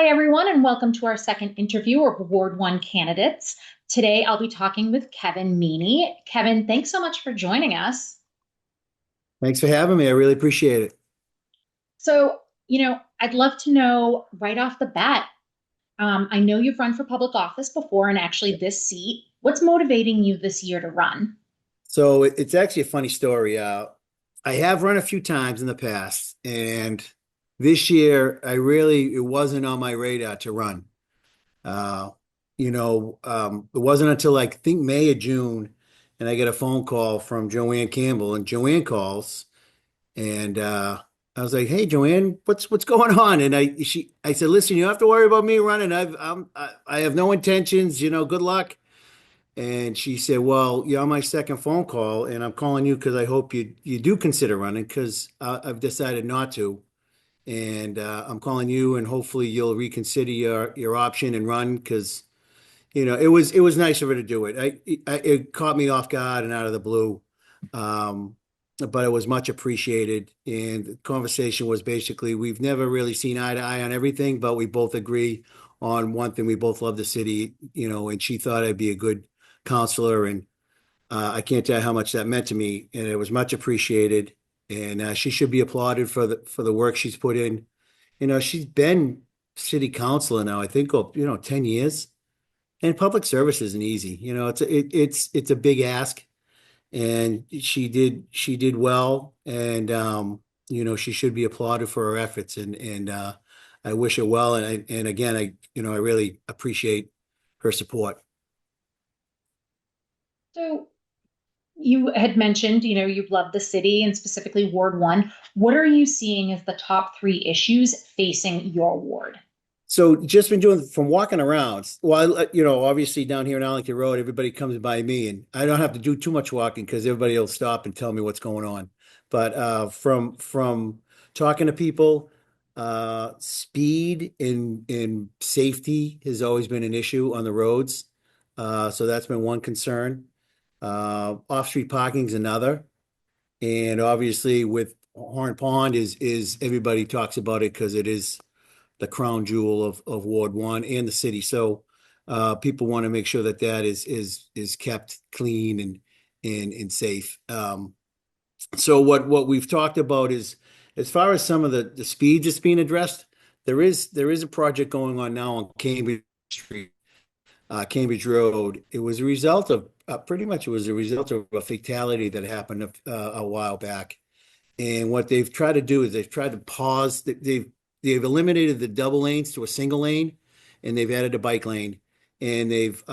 Hi, everyone, and welcome to our second interview of Ward 1 candidates. Today, I'll be talking with Kevin Meaney. Kevin, thanks so much for joining us. Thanks for having me. I really appreciate it. I'd love to know right off the bat. I know you've run for public office before, and actually, this seat. What's motivating you this year to run? So it's actually a funny story. I have run a few times in the past, and this year it wasn't on my radar to run. Uh, it wasn't until like I think May or June, and I get a phone call from Joanne Campbell, and Joanne calls, and I was like, "Hey, Joanne, what's going on?" And I said, "Listen, you don't have to worry about me running. I have no intentions. Good luck." And she said, "Well, you're on my second phone call, and I'm calling you because I hope you do consider running because I've decided not to, and I'm calling you, and hopefully you'll reconsider your option and run because it was nice of her to do it. It caught me off guard and out of the blue, um, but it was much appreciated. And the conversation was basically we've never really seen eye to eye on everything, but we both agree on one thing: we both love the city, and she thought I'd be a good counselor, and I can't tell you how much that meant to me, and it was much appreciated. And she should be applauded for the work she's put in. She's been city councilor now, I think, 10 years. And public service isn't easy. It's a big ask, and she did well, and she should be applauded for her efforts, and I wish her well, and again, I really appreciate her support. So, you had mentioned, you've loved the city and specifically Ward 1. What are you seeing as the top three issues facing your ward? So just been doing from walking around. Well, obviously down here in Arlington Road, everybody comes by me, and I don't have to do too much walking because everybody will stop and tell me what's going on. But from talking to people, speed and safety has always been an issue on the roads. So that's been one concern. Off-street parking is another, and obviously with Horn Pond is everybody talks about it because it is the crown jewel of Ward One and the city. So people want to make sure that that is kept clean and safe. So what we've talked about is as far as some of the speeds that's being addressed, there is a project going on now on Cambridge Street, Cambridge Road. It was a result of pretty much it was a result of a fatality that happened a while back. And what they've tried to do is they've tried to pause. They've eliminated the double lanes to a single lane, and they've added a bike lane, and they've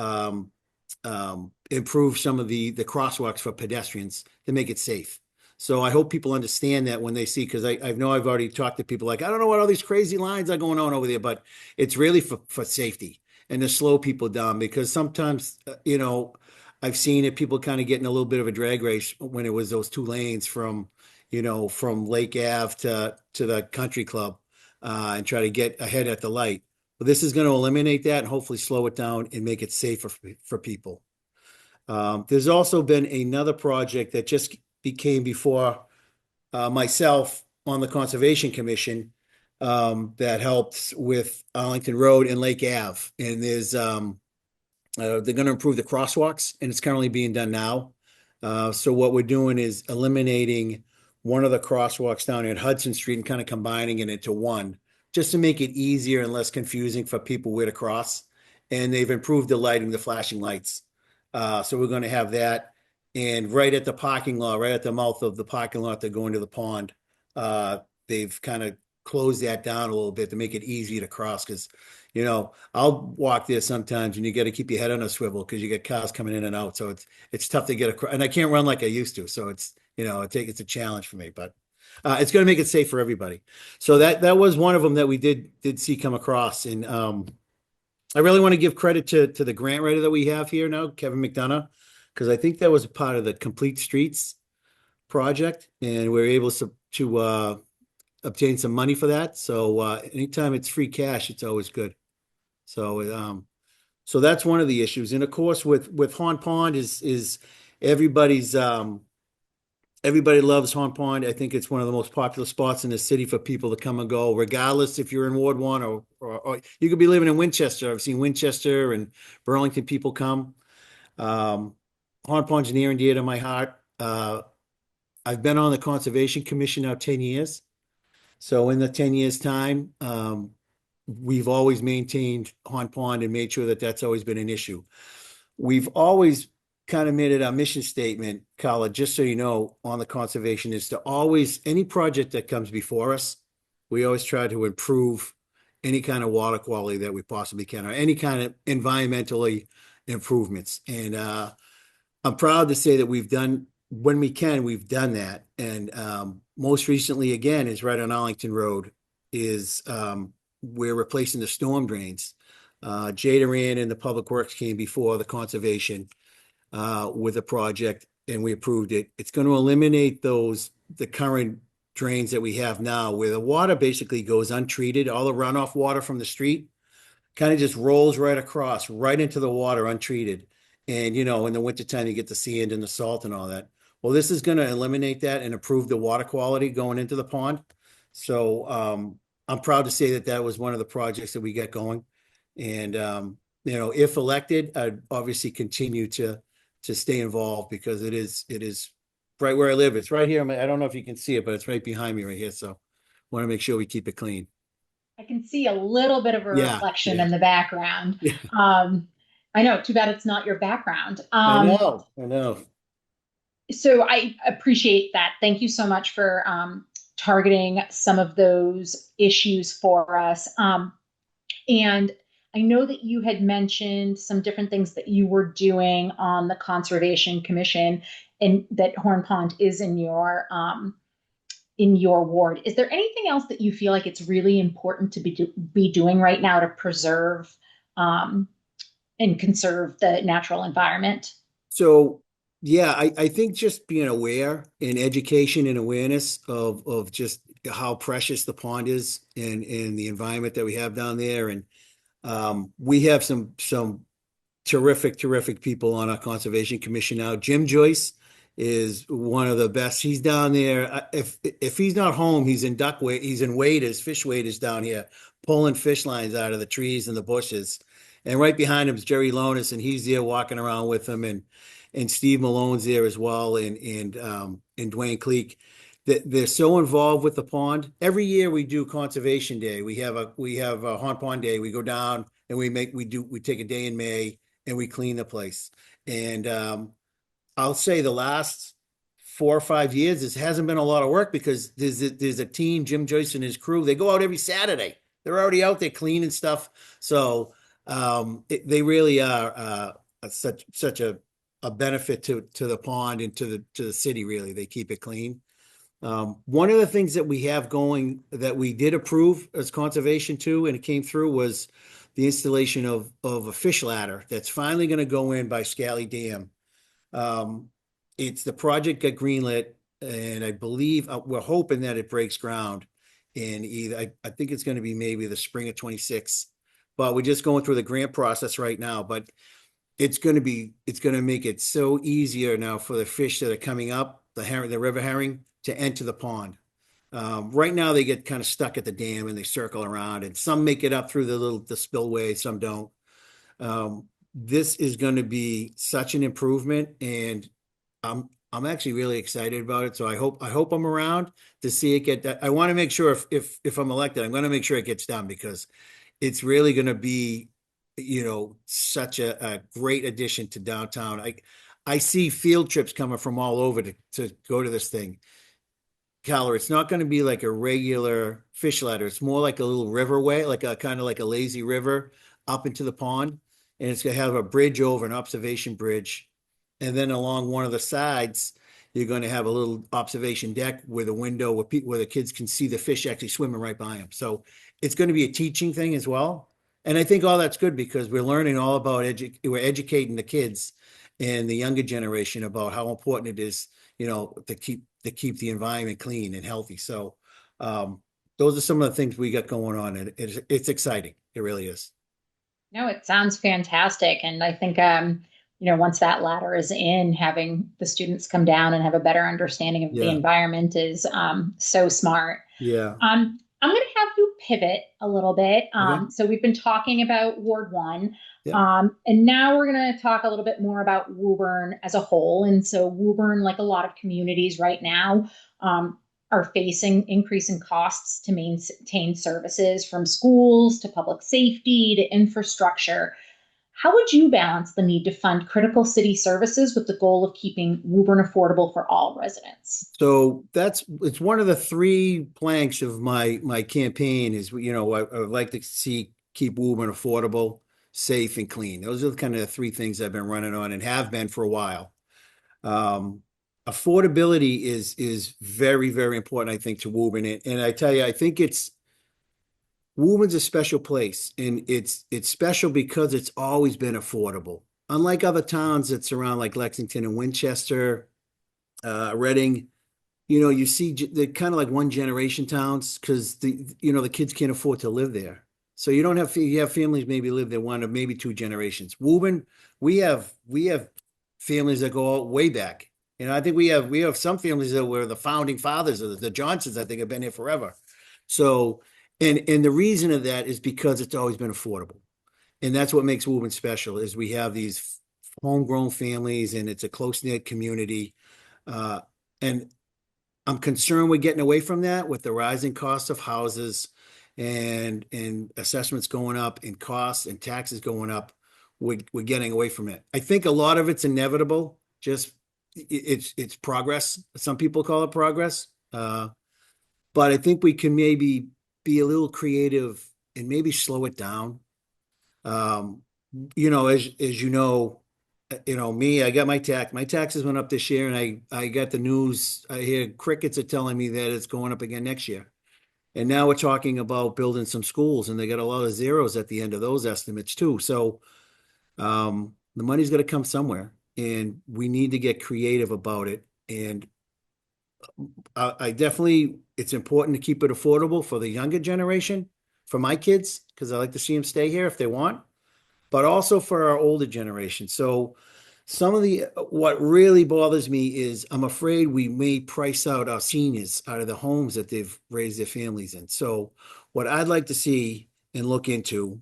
improved some of the crosswalks for pedestrians to make it safe. So I hope people understand that when they see, because I know I've already talked to people like, I don't know what all these crazy lines are going on over there, but it's really for safety and to slow people down because sometimes, I've seen it, people kind of getting a little bit of a drag race when it was those two lanes from Lake Ave to the country club, and try to get ahead at the light. But this is going to eliminate that and hopefully slow it down and make it safer for people. There's also been another project that just became before myself on the Conservation Commission, that helps with Arlington Road and Lake Ave. And they're going to improve the crosswalks, and it's currently being done now. So what we're doing is eliminating one of the crosswalks down at Hudson Street and kind of combining it into one, just to make it easier and less confusing for people where to cross. And they've improved the lighting, the flashing lights. So we're going to have that. And right at the parking lot, right at the mouth of the parking lot that go into the pond, they've kind of closed that down a little bit to make it easy to cross because I'll walk there sometimes and you got to keep your head on a swivel because you get cars coming in and out. So it's tough to get across, and I can't run like I used to. So it's a challenge for me, but it's going to make it safe for everybody. So that was one of them that we did see come across, and I really want to give credit to the grant writer that we have here now, Kevin McDonough, because I think that was a part of the Complete Streets project, and we are able to obtain some money for that. So anytime it's free cash, it's always good. So that's one of the issues. And of course, with Horn Pond is everybody's Everybody loves Horn Pond. I think it's one of the most popular spots in the city for people to come and go, regardless if you're in Ward One or you could be living in Winchester. I've seen Winchester and Burlington people come. Um, Horn Pond's near and dear to my heart. I've been on the Conservation Commission now 10 years. So in the 10 years time, we've always maintained Horn Pond and made sure that that's always been an issue. We've always kind of made it our mission statement, Carla, just so you know, on the conservation is to always, any project that comes before us, we always try to improve any kind of water quality that we possibly can, or any kind of environmentally improvements. And I'm proud to say that we've done, when we can, we've done that. And most recently, again, is right on Arlington Road, is we're replacing the storm drains. Jada Rand and the Public Works came before the conservation with a project, and we approved it. It's going to eliminate the current drains that we have now, where the water basically goes untreated, all the runoff water from the street kind of just rolls right across, right into the water untreated. And, in the wintertime, you get the sand and the salt and all that. Well, this is going to eliminate that and improve the water quality going into the pond. So I'm proud to say that that was one of the projects that we get going. And, if elected, I'd obviously continue to stay involved because it is right where I live. It's right here. I don't know if you can see it, but it's right behind me right here. So want to make sure we keep it clean. I can see a little bit of a Yeah, reflection yeah, in the background. yeah. I know, too bad it's not your background. I know, I know. So I appreciate that. Thank you so much for targeting some of those issues for us. And I know that you had mentioned some different things that you were doing on the Conservation Commission, and that Horn Pond is in your ward. Is there anything else that you feel like it's really important to be doing right now to preserve um, and conserve the natural environment? So, yeah, I think just being aware and education and awareness of just how precious the pond is and the environment that we have down there. And we have some terrific, terrific people on our conservation commission now. Jim Joyce is one of the best. He's down there. If he's not home, he's in he's in waders, fish waders down here, pulling fish lines out of the trees and the bushes. And right behind him is Jerry Lonis, and he's there walking around with him, and Steve Malone's there as well, and Dwayne Cleek. They're so involved with the pond. Every year we do conservation day. We have a Horn Pond Day. We go down and we take a day in May and we clean the place. And I'll say the last 4 or 5 years, this hasn't been a lot of work because there's a team, Jim Joyce and his crew. They go out every Saturday. They're already out there cleaning stuff. So they really are such a benefit to the pond and to the city. Really, they keep it clean. One of the things that we have going that we did approve as conservation too, and it came through, was the installation of a fish ladder that's finally going to go in by Scally Dam. Um, it's the project got greenlit, and I believe we're hoping that it breaks ground in I think it's going to be maybe the spring of 26, but we're just going through the grant process right now. But it's going to make it so easier now for the fish that are coming up, the river herring, to enter the pond. Right now they get kind of stuck at the dam and they circle around, and some make it up through the spillway, some don't. This is going to be such an improvement, and I'm actually really excited about it. So I hope I'm around to see it get that. I want to make sure if I'm elected, I'm going to make sure it gets done because it's really going to be, such a great addition to downtown. I see field trips coming from all over to go to this thing. Kyler, it's not going to be like a regular fish ladder. It's more like a little riverway, like a kind of like a lazy river up into the pond. And it's going to have a bridge over, an observation bridge. And then along one of the sides, you're going to have a little observation deck with a window where the kids can see the fish actually swimming right by them. So it's going to be a teaching thing as well. And I think all that's good because we're learning all about we're educating the kids and the younger generation about how important it is, to keep the environment clean and healthy. So those are some of the things we got going on, and it's exciting. It really is. No, it sounds fantastic. And I think, once that ladder is in, having the students come down and have a better understanding of the Yeah. environment is so smart. Yeah. I'm going to have you pivot a little bit. Okay. So we've been talking about Ward 1, Yep. and now we're going to talk a little bit more about Woburn as a whole. And so Woburn, like a lot of communities right now, are facing increasing costs to maintain services, from schools to public safety to infrastructure. How would you balance the need to fund critical city services with the goal of keeping Woburn affordable for all residents? So it's one of the three planks of my campaign is, I would like to see keep Woburn affordable, safe, and clean. Those are the kind of the three things I've been running on and have been for a while. Um, Affordability is very, very important, I think, to Woburn. And I tell you, I think Woburn's a special place, and it's special because it's always been affordable. Unlike other towns that surround like Lexington and Winchester, Reading, you see they're kind of like one generation towns because the kids can't afford to live there. So you have families maybe live there one or maybe two generations. Woburn, we have families that go out way back. I think we have some families that were the founding fathers of the Johnsons, I think, have been here forever. So, and the reason of that is because it's always been affordable. And that's what makes Woburn special is we have these homegrown families and it's a close-knit community. And I'm concerned we're getting away from that with the rising cost of houses and assessments going up and costs and taxes going up. We're getting away from it. I think a lot of it's inevitable. Just it's progress. Some people call it progress. But I think we can maybe be a little creative and maybe slow it down. Um, as me, I got my taxes went up this year, and I got the news. I hear crickets are telling me that it's going up again next year. And now we're talking about building some schools, and they got a lot of zeros at the end of those estimates too. So the money's got to come somewhere, and we need to get creative about it. And I definitely, it's important to keep it affordable for the younger generation, for my kids, because I like to see them stay here if they want, but also for our older generation. So what really bothers me is I'm afraid we may price out our seniors out of the homes that they've raised their families in. So what I'd like to see and look into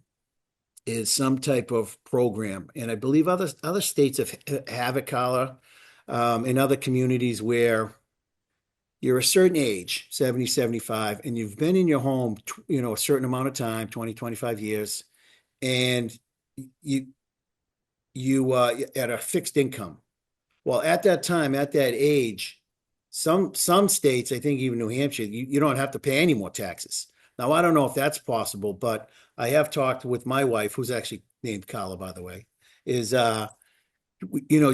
is some type of program. And I believe other states have it, Carla, in other communities where you're a certain age, 70, 75, and you've been in your home, a certain amount of time, 20, 25 years, and you at a fixed income. Well, at that time, at that age, some states, I think even New Hampshire, you don't have to pay any more taxes. Now, I don't know if that's possible, but I have talked with my wife, who's actually named Carla, by the way, is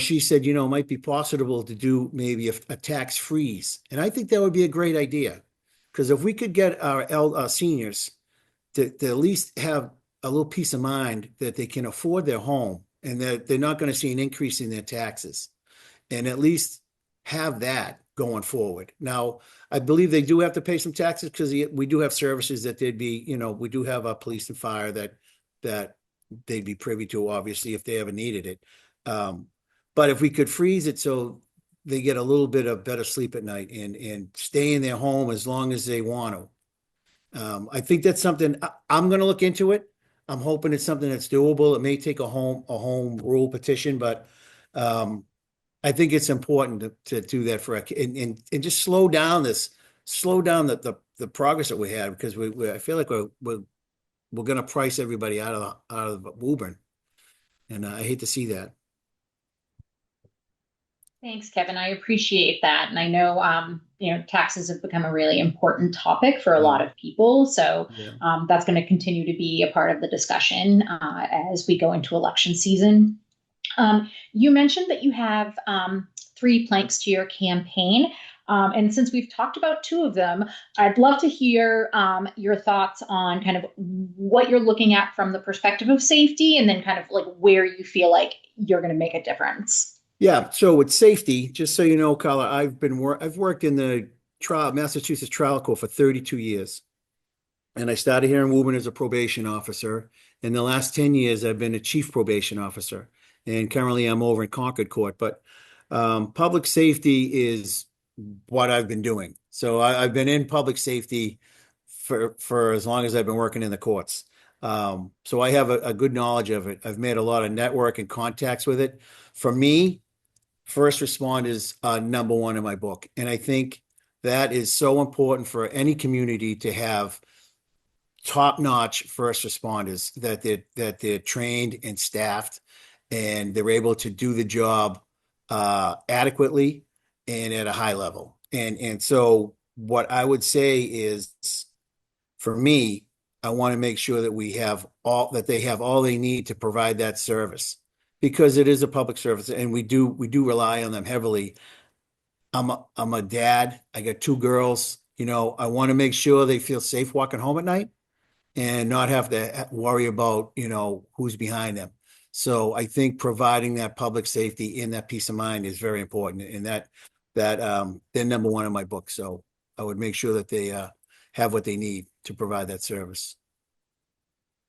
she said, it might be possible to do maybe a tax freeze. And I think that would be a great idea. Because if we could get our seniors to at least have a little peace of mind that they can afford their home and that they're not going to see an increase in their taxes, and at least have that going forward. Now, I believe they do have to pay some taxes because we do have services that we do have a police and fire that they'd be privy to, obviously, if they ever needed it. But if we could freeze it so they get a little bit of better sleep at night and stay in their home as long as they want to. I think that's something I'm going to look into it. I'm hoping it's something that's doable. It may take a home rule petition, but I think it's important to do that and just slow down the progress that we have because I feel like we're going to price everybody out of Woburn, and I hate to see that. Thanks, Kevin. I appreciate that. And I know, taxes have become a really important topic for a Yeah, lot of people. So yeah, that's going to continue to be a part of the discussion as we go into election season. You mentioned that you have three planks to your campaign. And since we've talked about two of them, I'd love to hear your thoughts on kind of what you're looking at from the perspective of safety and then kind of like where you feel like you're going to make a difference. yeah. So with safety, just so you know, Carla, I've worked in the Massachusetts trial court for 32 years. And I started here in Woburn as a probation officer. In the last 10 years, I've been a chief probation officer, and currently I'm over in Concord Court. But public safety is what I've been doing. So I've been in public safety for as long as I've been working in the courts. So I have a good knowledge of it. I've made a lot of network and contacts with it. For me, first responders are number one in my book. And I think that is so important for any community to have top-notch first responders that they're trained and staffed and they're able to do the job adequately and at a high level. And so what I would say is for me, I want to make sure that they have all they need to provide that service because it is a public service and we do rely on them heavily. I'm a dad. I got two girls. I want to make sure they feel safe walking home at night and not have to worry about, who's behind them. So I think providing that public safety and that peace of mind is very important. And they're number one in my book. So I would make sure that they have what they need to provide that service.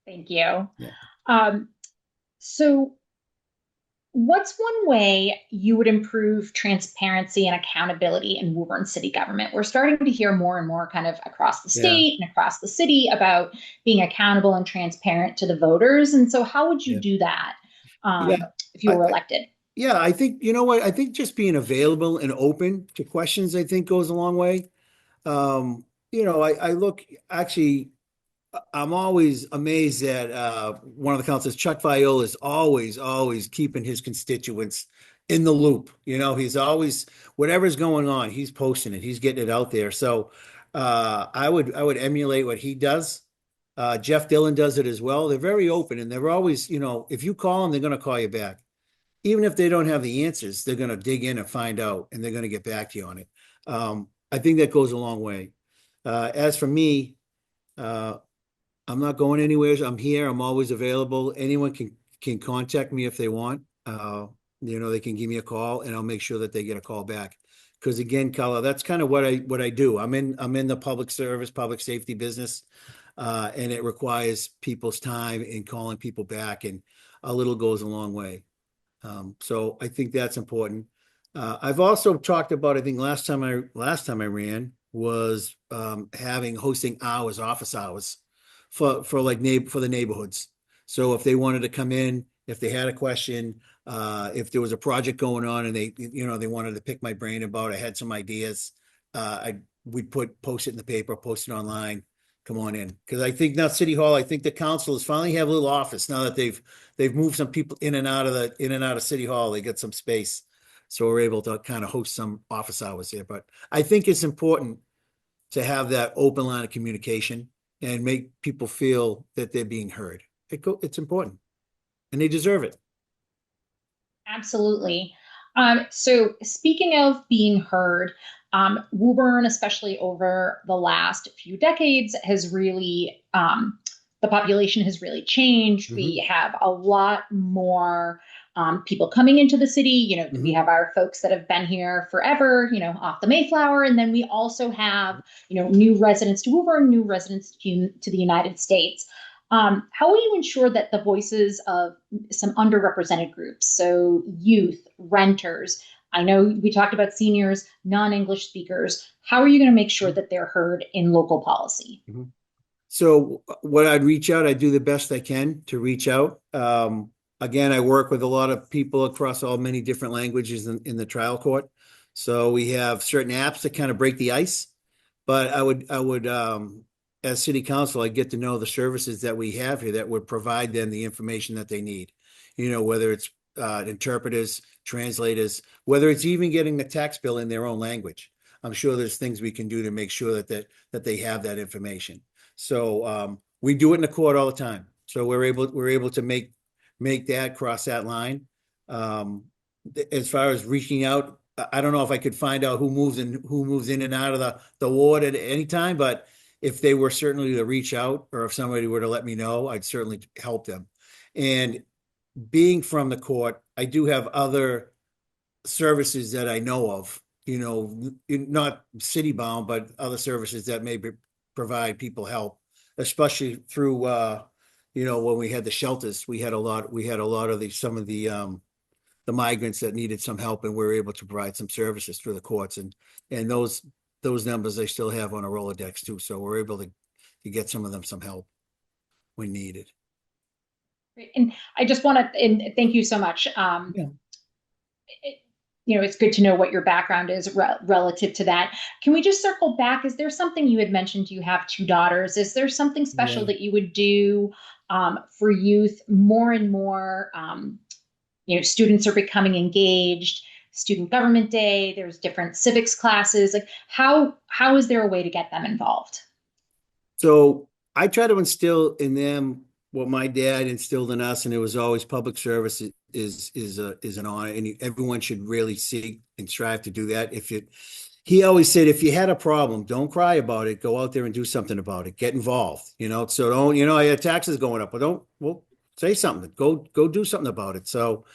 Thank you. Yeah. So what's one way you would improve transparency and accountability in Woburn city government? We're starting to hear more and more kind of across the Yeah. state and across the city about being accountable and transparent to the voters. And so how would you Yeah. do that Yeah. if you were elected? Yeah, I think, you know what? I think just being available and open to questions, I think goes a long way. I look actually, I'm always amazed that one of the councilors, Chuck Viola, is always keeping his constituents in the loop. He's always, whatever's going on, he's posting it, he's getting it out there. So I would emulate what he does. Jeff Dillon does it as well. They're very open and they're always, if you call them, they're going to call you back. Even if they don't have the answers, they're going to dig in and find out, and they're going to get back to you on it. I think that goes a long way. As for me, I'm not going anywhere. I'm here. I'm always available. Anyone can contact me if they want. They can give me a call, and I'll make sure that they get a call back. Because again, Carla, that's kind of what I do. I'm in the public service, public safety business, and it requires people's time and calling people back, and a little goes a long way. So I think that's important. I've also talked about, I think last time I ran was hosting office hours for the neighborhoods. So if they wanted to come in, if they had a question, if there was a project going on and they wanted to pick my brain about, I had some ideas, we'd post it in the paper, post it online. Come on in. Because I think now City Hall, I think the councilors finally have a little office now that they've moved some people in and out of City Hall. They get some space. So we're able to kind of host some office hours here. But I think it's important to have that open line of communication and make people feel that they're being heard. It's important and they deserve it. Absolutely. So speaking of being heard, Woburn, especially over the last few decades, has really, the population has really changed. We have a lot more people coming into the city. We have our folks that have been here forever, off the Mayflower. And then we also have, new residents to Woburn, new residents to the United States. How will you ensure that the voices of some underrepresented groups, so youth, renters, I know we talked about seniors, non-English speakers, how are you going to make sure that they're heard in local policy? So what I'd do the best I can to reach out. Again, I work with a lot of people across many different languages in the trial court. So we have certain apps that kind of break the ice, but I would as city council, I get to know the services that we have here that would provide them the information that they need. Whether it's interpreters, translators, whether it's even getting the tax bill in their own language. I'm sure there's things we can do to make sure that they have that information. So we do it in the court all the time. So we're able to make that cross that line. As far as reaching out, I don't know if I could find out who moves in and out of the ward at any time, but if they were certainly to reach out or if somebody were to let me know, I'd certainly help them. And being from the court, I do have other services that I know of, not city bound, but other services that may provide people help, especially through when we had the shelters, we had a lot of some of the migrants that needed some help, and we were able to provide some services through the courts, and those numbers I still have on a Rolodex too. So we're able to get some of them some help when needed. And I just want to, and thank you so much. Yeah. It, it's good to know what your background is relative to that. Can we just circle back? Is there something you had mentioned? You have two daughters. Is there something special Yeah. that you would do for youth more and more? Students are becoming engaged. Student Government Day. There's different civics classes. Like how is there a way to get them involved? So I try to instill in them what my dad instilled in us, and it was always public service is an honor, and everyone should really seek and strive to do that. He always said, if you had a problem, don't cry about it. Go out there and do something about it. Get involved. So don't, I had taxes going up, but don't, well, say something. Go do something about it. So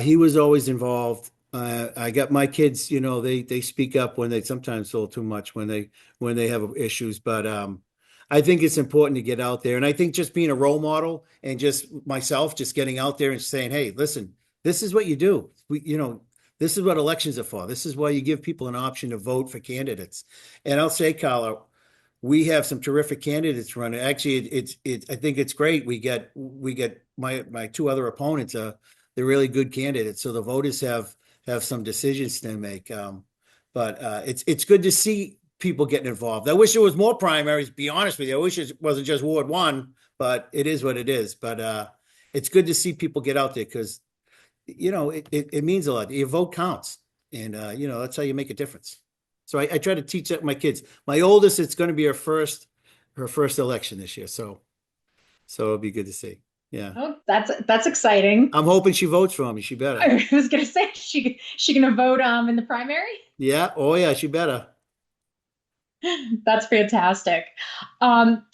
he was always involved. I got my kids, they speak up when they sometimes a little too much when they have issues, but I think it's important to get out there. And I think just being a role model and just myself, just getting out there and saying, hey, listen, this is what you do. This is what elections are for. This is why you give people an option to vote for candidates. And I'll say, Carla, we have some terrific candidates running. Actually, I think it's great. We get my two other opponents. They're really good candidates. So the voters have some decisions to make. But it's good to see people getting involved. I wish there was more primaries, be honest with you. I wish it wasn't just Ward 1, but it is what it is. But it's good to see people get out there because, it means a lot. Your vote counts. And, that's how you make a difference. So I try to teach that to my kids. My oldest, it's going to be her first election this year. So it'll be good to see. Yeah. Oh, that's exciting. I'm hoping she votes for me. She better. I was gonna say she gonna vote in the primary. Yeah. Oh yeah, she better. That's fantastic. Um,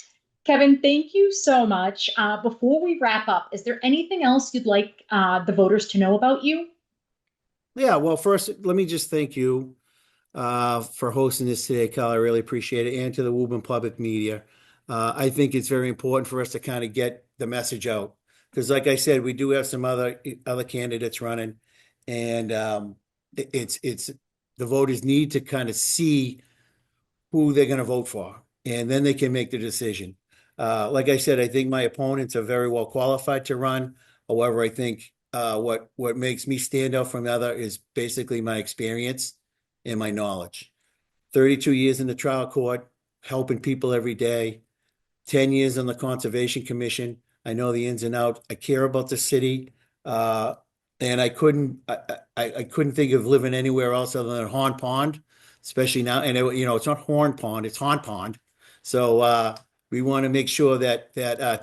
Kevin, thank you so much. Before we wrap up, is there anything else you'd like the voters to know about you? Yeah. Well, first, let me just thank you for hosting this today, Kyle. I really appreciate it. And to the Woburn Public Media. I think it's very important for us to kind of get the message out. Because like I said, we do have some other candidates running. And it's the voters need to kind of see who they're going to vote for. And then they can make the decision. Like I said, I think my opponents are very well qualified to run. However, I think what makes me stand out from the other is basically my experience and my knowledge. 32 years in the trial court, helping people every day, 10 years on the Conservation Commission. I know the ins and outs. I care about the city. And I couldn't think of living anywhere else other than Horn Pond, especially now. And it's not Horn Pond, it's Horn Pond. So we want to make sure that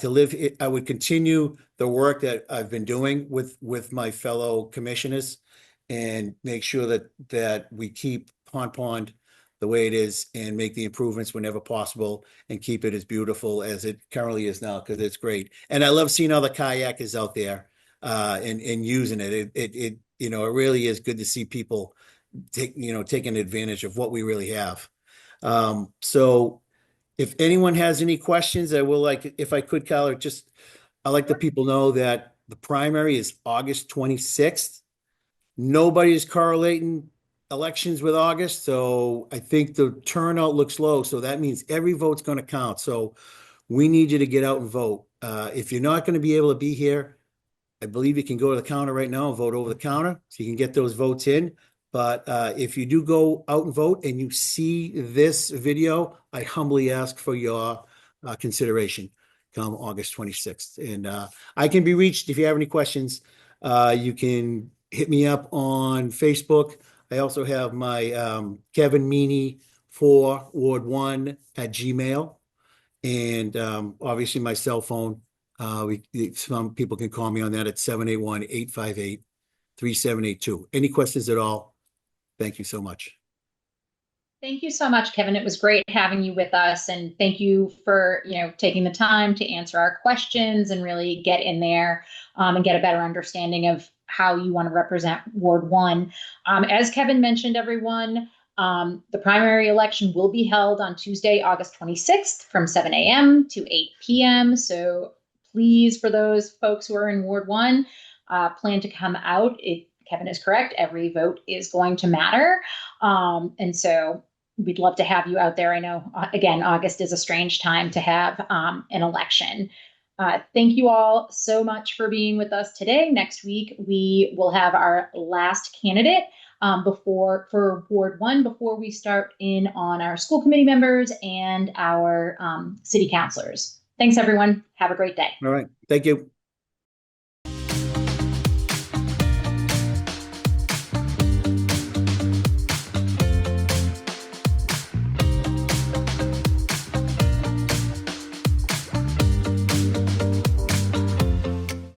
to live, I would continue the work that I've been doing with my fellow commissioners and make sure that we keep Horn Pond the way it is and make the improvements whenever possible and keep it as beautiful as it currently is now because it's great. And I love seeing all the kayakers out there and using it. It really is good to see people taking advantage of what we really have. So if anyone has any questions, I will if I could, Kyle, I'd like the people know that the primary is August 26th. Nobody is correlating elections with August, so I think the turnout looks low. So that means every vote's going to count. So we need you to get out and vote. If you're not going to be able to be here, I believe you can go to the counter right now and vote over the counter, so you can get those votes in. But if you do go out and vote and you see this video, I humbly ask for your consideration come August 26th. And I can be reached if you have any questions. You can hit me up on Facebook. I also have my Kevin Meaney for Ward 1 at Gmail. And obviously my cell phone. Some people can call me on that at 781-858-3782. Any questions at all? Thank you so much. Thank you so much, Kevin. It was great having you with us, and thank you for taking the time to answer our questions and really get in there and get a better understanding of how you want to represent Ward 1. As Kevin mentioned, everyone, the primary election will be held on Tuesday, August 26th from 7 a.m. to 8 p.m. So please, for those folks who are in Ward 1, plan to come out. Kevin is correct. Every vote is going to matter. And so we'd love to have you out there. I know, again, August is a strange time to have an election. Thank you all so much for being with us today. Next week, we will have our last candidate for Ward 1 before we start in on our school committee members and our city councilors. Thanks, everyone. Have a great day. All right. Thank you.